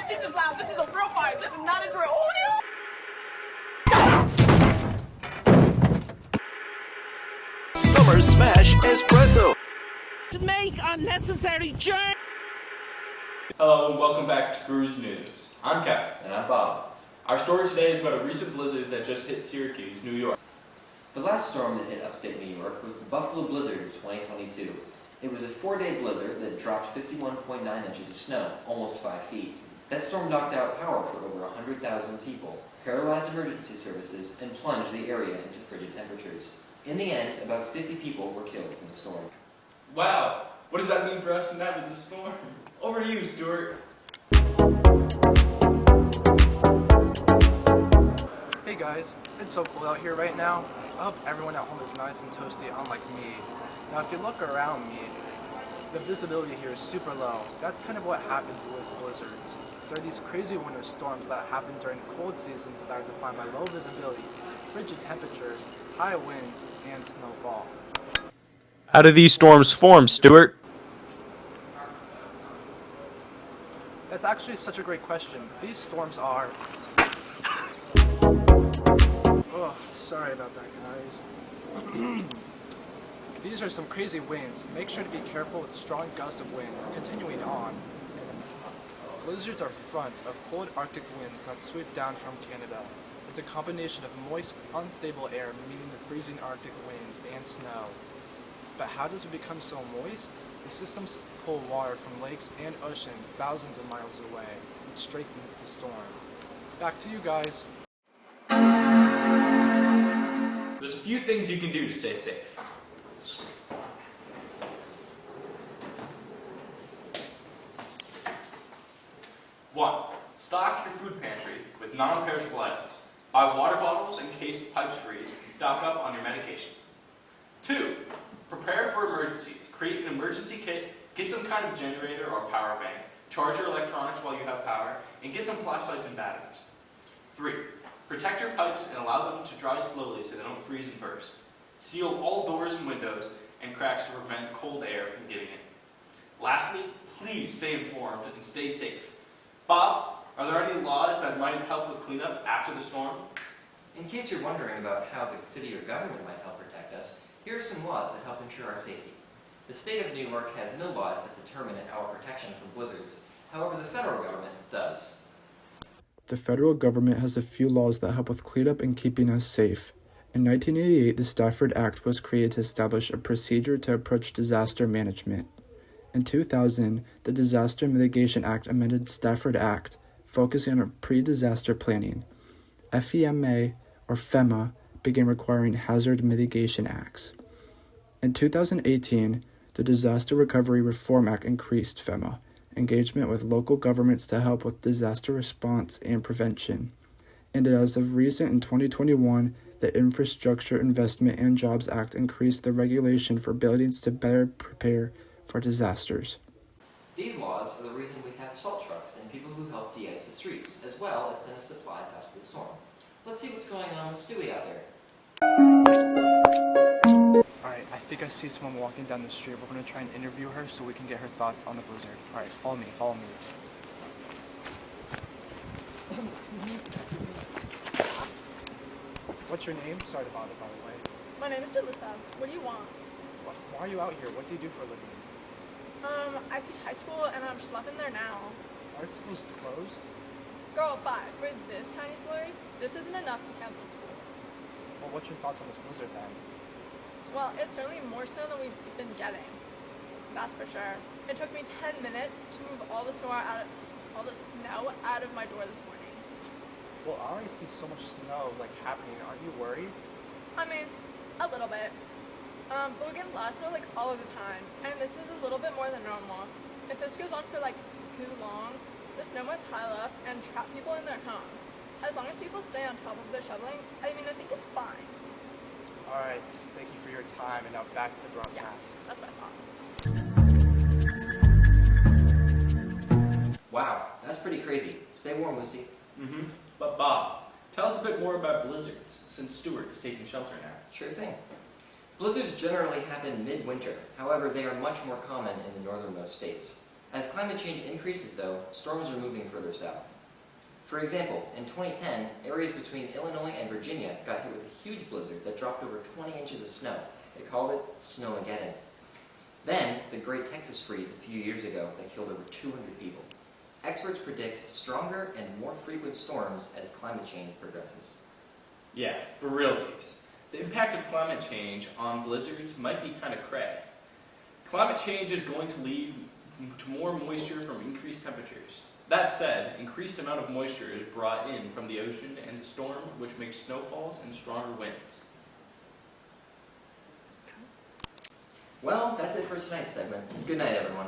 teacher's lounge. This is a real fight. This is not a drill. Summer Smash Espresso. To make unnecessary journey. Hello and welcome back to Cruise News. I'm Cap. And I'm Bob. Our story today is about a recent blizzard that just hit Syracuse, New York. The last storm that hit upstate New York was the Buffalo Blizzard of 2022. It was a 4-day blizzard that dropped 51.9 inches of snow, almost 5 feet. That storm knocked out power for over 100,000 people, paralyzed emergency services, and plunged the area into frigid temperatures. In the end, about 50 people were killed from the storm. Wow, what does that mean for us tonight with the storm? Over to you, Stuart. Hey guys, it's so cool out here right now. I hope everyone at home is nice and toasty, unlike me. Now if you look around me, the visibility here is super low. That's kind of what happens with blizzards. There are these crazy winter storms that happen during cold seasons that are defined by low visibility, frigid temperatures, high winds, and snowfall. How do these storms form, Stuart? That's actually such a great question. These storms are... Oh, sorry about that, guys. These are some crazy winds. Make sure to be careful with strong gusts of wind. Continuing on. Blizzards are front of cold Arctic winds that sweep down from Canada. It's a combination of moist, unstable air, meaning the freezing Arctic winds and snow. But how does it become so moist? The systems pull water from lakes and oceans thousands of miles away, which strengthens the storm. Back to you guys. There's a few things you can do to stay safe. One, stock your food pantry with non-perishable items. Buy water bottles in case pipes freeze and stock up on your medications. 2, prepare for emergencies. Create an emergency kit, get some kind of generator or power bank, charge your electronics while you have power, and get some flashlights and batteries. 3, protect your pipes and allow them to dry slowly so they don't freeze and burst. Seal all doors and windows and cracks to prevent cold air from getting in. Lastly, please stay informed and stay safe. Bob, are there any laws that might help with cleanup after the storm? In case you're wondering about how the city or government might help protect us, here are some laws that help ensure our safety. The state of New York has no laws that determine our protection from blizzards. However, the federal government does. The federal government has a few laws that help with cleanup and keeping us safe. In 1988, the Stafford Act was created to establish a procedure to approach disaster management. In 2000, the Disaster Mitigation Act amended Stafford Act, focusing on pre-disaster planning. FEMA, or FEMA, began requiring hazard mitigation acts. In 2018, the Disaster Recovery Reform Act increased FEMA engagement with local governments to help with disaster response and prevention. And as of recent in 2021, the Infrastructure Investment and Jobs Act increased the regulation for buildings to better prepare for disasters. These laws are the reason we have salt trucks and people who help de-ice the streets, as well as send us supplies after the storm. Let's see what's going on with Stewie out there. Alright, I think I see someone walking down the street. We're going to try and interview her so we can get her thoughts on the blizzard. Alright, follow me. What's your name? Sorry to bother, by the way. My name is Jalissa. What do you want? Why are you out here? What do you do for a living? I teach high school and I'm schlepping there now. Art school's closed? Girl, bye. For this tiny flurry, this isn't enough to cancel school. Well, what's your thoughts on this blizzard then? Well, it's certainly more snow than we've been getting. That's for sure. It took me 10 minutes to move all the snow out of my door this morning. Well, I already see so much snow happening. Are you worried? I mean, a little bit. But we're getting lots of snow all of the time, and this is a little bit more than normal. If this goes on for too long, the snow might pile up and trap people in their homes. As long as people stay on top of their shoveling, I think it's fine. Alright, thank you for your time, and now back to the broadcast. Yeah, that's what I thought. Wow, that's pretty crazy. Stay warm, Lucy. But Bob, tell us a bit more about blizzards, since Stuart is taking shelter now. Sure thing. Blizzards generally happen midwinter. However, they are much more common in the northernmost states. As climate change increases, though, storms are moving further south. For example, in 2010, areas between Illinois and Virginia got hit with a huge blizzard that dropped over 20 inches of snow. They called it Snowmageddon. Then, the Great Texas Freeze a few years ago that killed over 200 people. Experts predict stronger and more frequent storms as climate change progresses. Yeah, for realties. The impact of climate change on blizzards might be kind of cray. Climate change is going to lead to more moisture from increased temperatures. That said, increased amount of moisture is brought in from the ocean and the storm, which makes snowfalls and stronger winds. Well, that's it for tonight's segment. Good night, everyone.